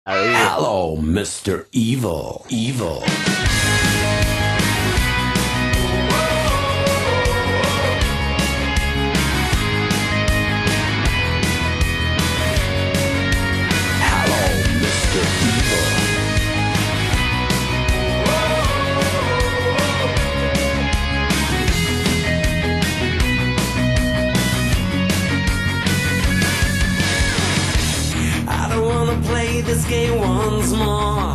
Hello, Mr. Evil. Evil. Hello, Mr. Evil. I don't wanna play this game once more.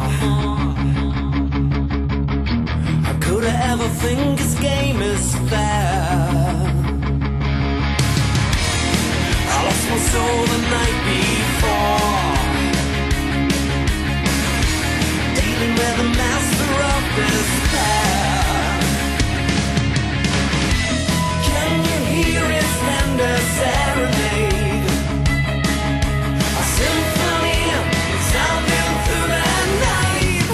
How could I ever think this game is fair? I lost my soul the night before, dealing with the master of despair. Can you hear his tender serenade? A symphony sounding through the night.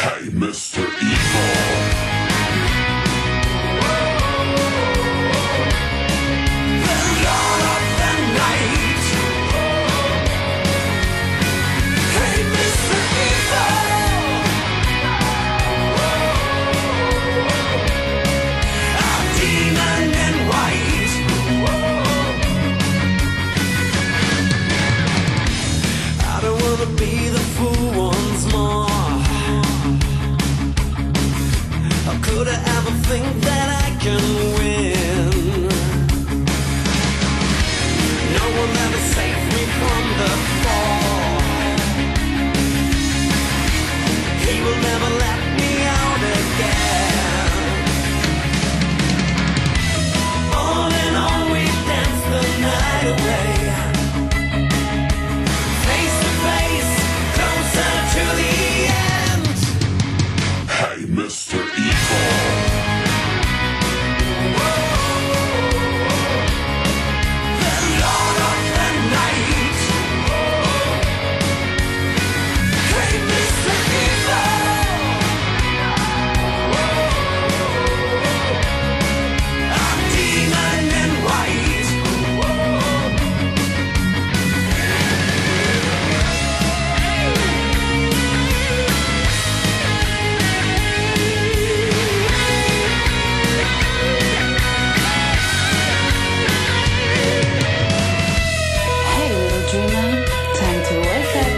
Hey, Mr. Evil. The Lord of the Night. Hey, Mr. Evil. A demon in white. I don't wanna be the fool once more. How could I ever think that I can win? No one ever saved me from the fall. He will never let me out again. On and on we dance the night away, face to face, closer to the end. Hey, Mr. Evil. The Lord of the Night. Hey, Mr. Evil. A demon in white. Hey little dreamer, time to wake up.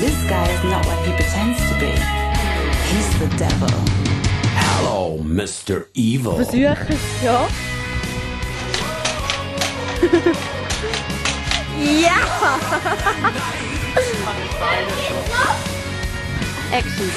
This guy is not what he pretends to be. He's the devil. Hello, Mr. Evil. Versuchen es, ja. Ja! Action.